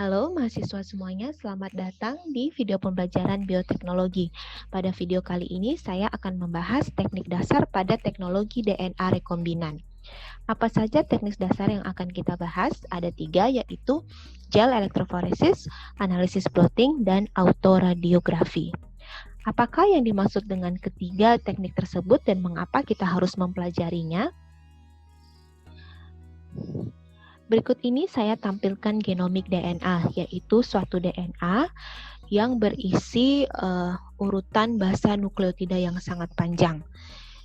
Halo mahasiswa semuanya, selamat datang di video pembelajaran bioteknologi. Pada video kali ini saya akan membahas teknik dasar pada teknologi DNA rekombinan. Apa saja teknik dasar yang akan kita bahas? Ada 3, yaitu gel elektroforesis, analisis plotting, dan autoradiografi. Apakah yang dimaksud dengan ketiga teknik tersebut dan mengapa kita harus mempelajarinya? Berikut ini saya tampilkan genomik DNA, yaitu suatu DNA yang berisi urutan basa nukleotida yang sangat panjang,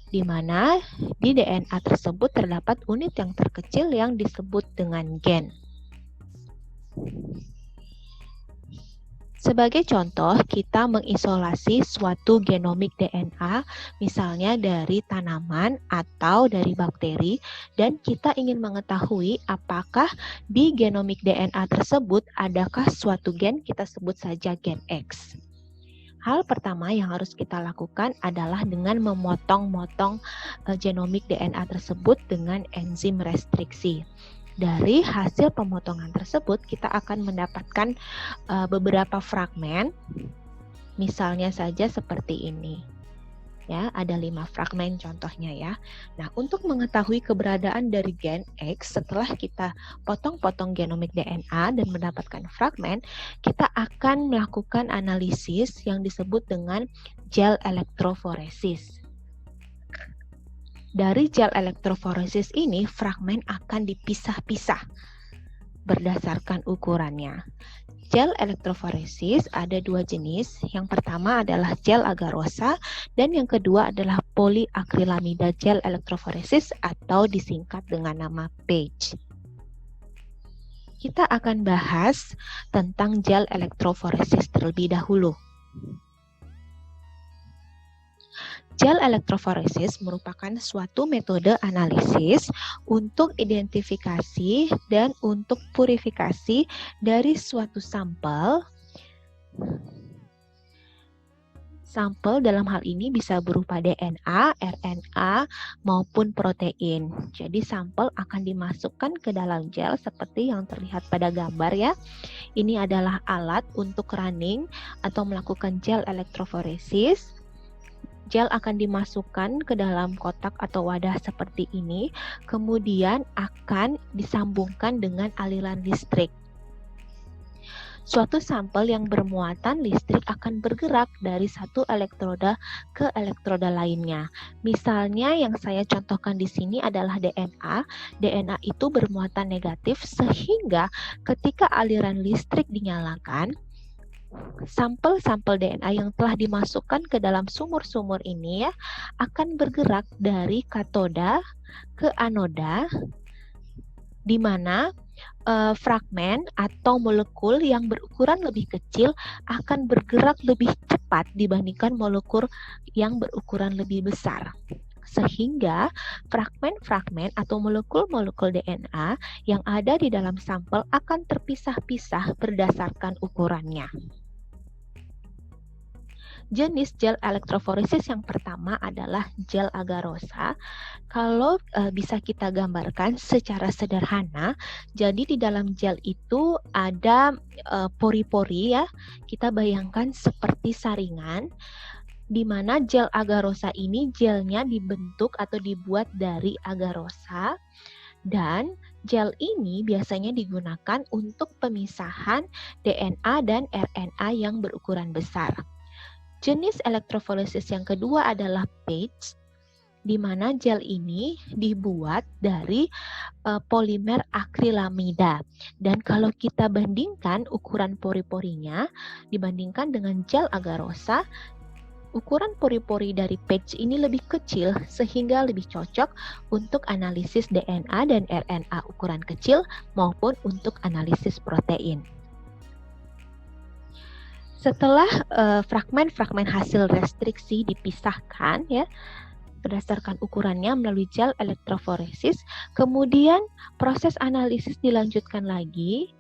di mana di DNA tersebut terdapat unit yang terkecil yang disebut dengan gen. Sebagai contoh, kita mengisolasi suatu genomik DNA, misalnya dari tanaman atau dari bakteri, dan kita ingin mengetahui apakah di genomik DNA tersebut adakah suatu gen, kita sebut saja gen X. Hal pertama yang harus kita lakukan adalah dengan memotong-motong genomik DNA tersebut dengan enzim restriksi. Dari hasil pemotongan tersebut, kita akan mendapatkan beberapa fragmen, misalnya saja seperti ini. Ya, ada 5 fragmen contohnya ya. Nah, untuk mengetahui keberadaan dari gen X, setelah kita potong-potong genomik DNA dan mendapatkan fragmen, kita akan melakukan analisis yang disebut dengan gel elektroforesis. Dari gel elektroforesis ini, fragmen akan dipisah-pisah berdasarkan ukurannya. Gel elektroforesis ada 2 jenis. Yang pertama adalah gel agarosa dan yang kedua adalah poliakrilamida gel elektroforesis atau disingkat dengan nama PAGE. Kita akan bahas tentang gel elektroforesis terlebih dahulu. Gel elektroforesis merupakan suatu metode analisis untuk identifikasi dan untuk purifikasi dari suatu sampel. Sampel dalam hal ini bisa berupa DNA, RNA, maupun protein. Jadi sampel akan dimasukkan ke dalam gel seperti yang terlihat pada gambar ya. Ini adalah alat untuk running atau melakukan gel elektroforesis. Gel akan dimasukkan ke dalam kotak atau wadah seperti ini, kemudian akan disambungkan dengan aliran listrik. Suatu sampel yang bermuatan listrik akan bergerak dari satu elektroda ke elektroda lainnya. Misalnya yang saya contohkan di sini adalah DNA. DNA itu bermuatan negatif sehingga ketika aliran listrik dinyalakan, sampel-sampel DNA yang telah dimasukkan ke dalam sumur-sumur ini ya akan bergerak dari katoda ke anoda, di mana fragmen atau molekul yang berukuran lebih kecil akan bergerak lebih cepat dibandingkan molekul yang berukuran lebih besar. Sehingga fragmen-fragmen atau molekul-molekul DNA yang ada di dalam sampel akan terpisah-pisah berdasarkan ukurannya. Jenis gel elektroforesis yang pertama adalah gel agarosa. Kalau bisa kita gambarkan secara sederhana, jadi di dalam gel itu ada pori-pori ya. Kita bayangkan seperti saringan, di mana gel agarosa ini gelnya dibentuk atau dibuat dari agarosa, dan gel ini biasanya digunakan untuk pemisahan DNA dan RNA yang berukuran besar. Jenis elektroforesis yang kedua adalah PAGE, di mana gel ini dibuat dari polimer akrilamida. Dan kalau kita bandingkan ukuran pori-porinya dibandingkan dengan gel agarosa, ukuran pori-pori dari PAGE ini lebih kecil sehingga lebih cocok untuk analisis DNA dan RNA ukuran kecil maupun untuk analisis protein. Setelah fragmen-fragmen hasil restriksi dipisahkan ya berdasarkan ukurannya melalui gel elektroforesis, kemudian proses analisis dilanjutkan lagi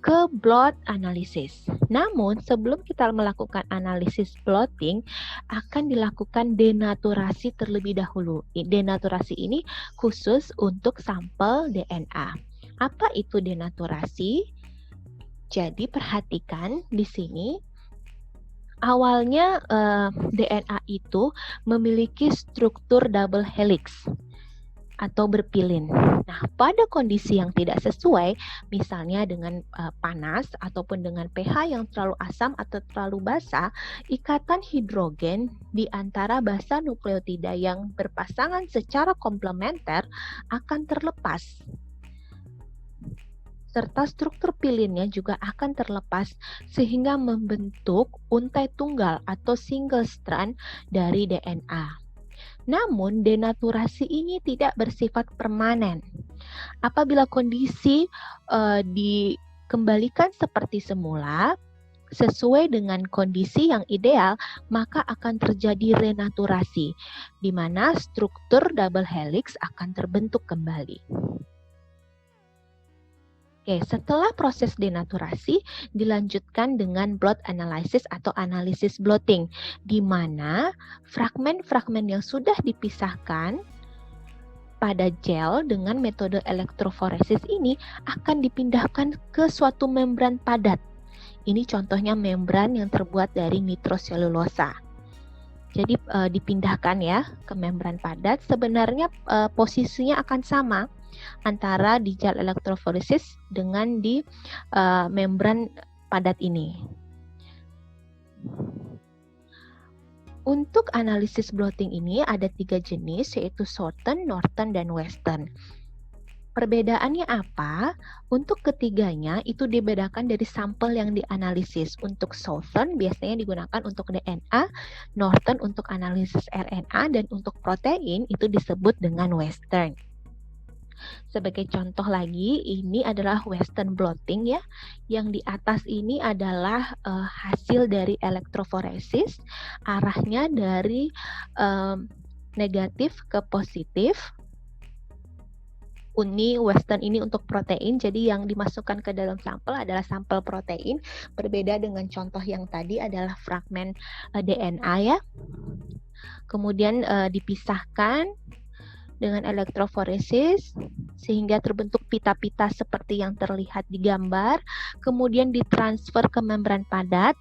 ke blot analisis. Namun sebelum kita melakukan analisis blotting akan dilakukan denaturasi terlebih dahulu. Denaturasi ini khusus untuk sampel DNA. Apa itu denaturasi? Jadi perhatikan di sini, awalnya DNA itu memiliki struktur double helix atau berpilin. Nah, pada kondisi yang tidak sesuai, misalnya dengan panas ataupun dengan pH yang terlalu asam atau terlalu basa, ikatan hidrogen di antara basa nukleotida yang berpasangan secara komplementer akan terlepas. Serta struktur pilinnya juga akan terlepas sehingga membentuk untai tunggal atau single strand dari DNA. Namun, denaturasi ini tidak bersifat permanen. Apabila kondisi dikembalikan seperti semula, sesuai dengan kondisi yang ideal, maka akan terjadi renaturasi, di mana struktur double helix akan terbentuk kembali. Oke, setelah proses denaturasi dilanjutkan dengan blot analysis atau analisis blotting, di mana fragmen-fragmen yang sudah dipisahkan pada gel dengan metode elektroforesis ini akan dipindahkan ke suatu membran padat. Ini contohnya membran yang terbuat dari nitroselulosa. Jadi dipindahkan ya ke membran padat, sebenarnya posisinya akan sama antara di gel elektroforesis dengan di membran padat ini. Untuk analisis blotting ini ada 3 jenis, yaitu Southern, Northern, dan Western. Perbedaannya apa? Untuk ketiganya itu dibedakan dari sampel yang dianalisis. Untuk Southern biasanya digunakan untuk DNA, Northern untuk analisis RNA, dan untuk protein itu disebut dengan Western. Sebagai contoh lagi, ini adalah Western blotting ya. Yang di atas ini adalah hasil dari elektroforesis, arahnya dari negatif ke positif. Uni Western ini untuk protein, jadi yang dimasukkan ke dalam sampel adalah sampel protein, berbeda dengan contoh yang tadi adalah fragmen DNA ya. Kemudian dipisahkan dengan elektroforesis sehingga terbentuk pita-pita seperti yang terlihat di gambar, kemudian ditransfer ke membran padat.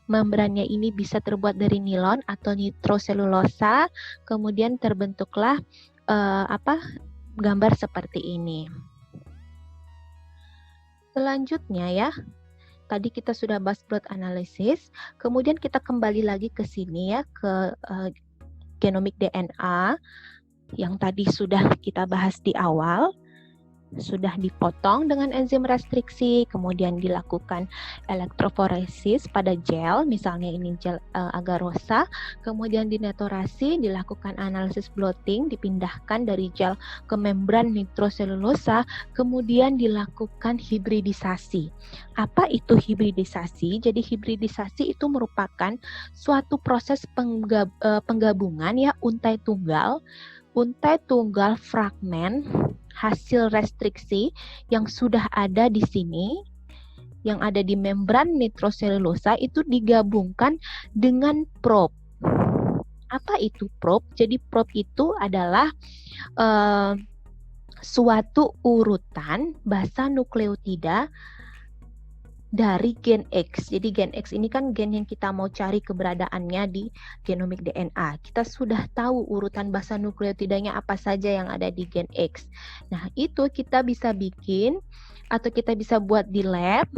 Membrannya ini bisa terbuat dari nilon atau nitroselulosa, kemudian terbentuklah gambar seperti ini. Selanjutnya ya, tadi kita sudah bahas blot analysis, kemudian kita kembali lagi ke sini ya, ke genomic DNA yang tadi sudah kita bahas di awal. Sudah dipotong dengan enzim restriksi, kemudian dilakukan elektroforesis pada gel, misalnya ini gel agarosa, kemudian dinaturasi, dilakukan analisis blotting, dipindahkan dari gel ke membran nitroselulosa, kemudian dilakukan hibridisasi. Apa itu hibridisasi? Jadi hibridisasi itu merupakan suatu proses penggabungan ya untai tunggal fragmen hasil restriksi yang sudah ada di sini, yang ada di membran nitroselulosa itu digabungkan dengan probe. Apa itu probe? Jadi probe itu adalah suatu urutan basa nukleotida dari gen X. Jadi gen X ini kan gen yang kita mau cari keberadaannya di genomik DNA. Kita sudah tahu urutan basa nukleotidanya apa saja yang ada di gen X. Nah, itu kita bisa bikin atau kita bisa buat di lab,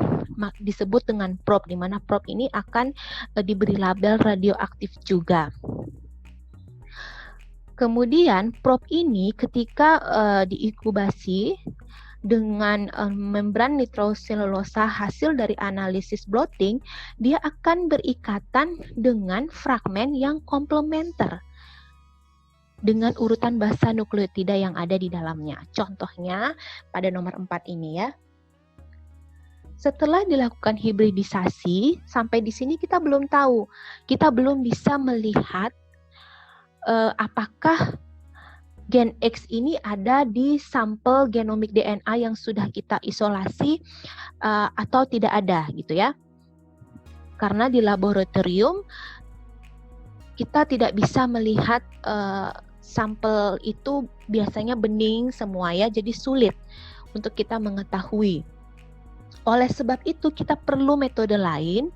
disebut dengan probe, di mana probe ini akan diberi label radioaktif juga. Kemudian probe ini ketika diinkubasi dengan membran nitroselulosa hasil dari analisis blotting, dia akan berikatan dengan fragmen yang komplementer dengan urutan basa nukleotida yang ada di dalamnya. Contohnya pada nomor 4 ini ya. Setelah dilakukan hibridisasi, sampai di sini kita belum tahu. Kita belum bisa melihat apakah gen X ini ada di sampel genomik DNA yang sudah kita isolasi atau tidak ada gitu ya. Karena di laboratorium kita tidak bisa melihat sampel itu biasanya bening semua ya, jadi sulit untuk kita mengetahui Oleh sebab itu, kita perlu metode lain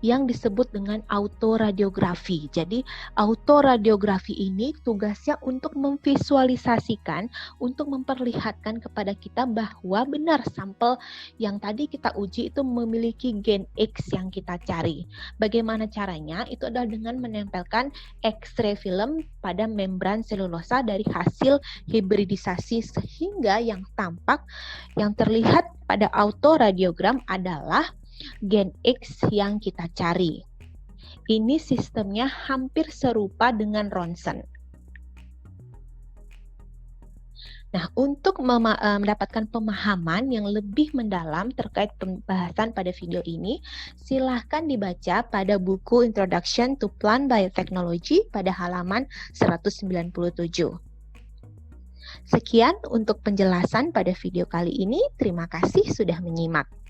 yang disebut dengan autoradiografi. Jadi autoradiografi ini tugasnya untuk memvisualisasikan, untuk memperlihatkan kepada kita bahwa benar sampel yang tadi kita uji itu memiliki gen X yang kita cari. Bagaimana caranya? Itu adalah dengan menempelkan X-ray film pada membran selulosa dari hasil hibridisasi, sehingga yang tampak, yang terlihat pada autoradiogram adalah gen X yang kita cari. Ini sistemnya hampir serupa dengan ronsen. Nah, untuk mendapatkan pemahaman yang lebih mendalam terkait pembahasan pada video ini, silahkan dibaca pada buku Introduction to Plant Biotechnology pada halaman 197. Sekian untuk penjelasan pada video kali ini. Terima kasih sudah menyimak.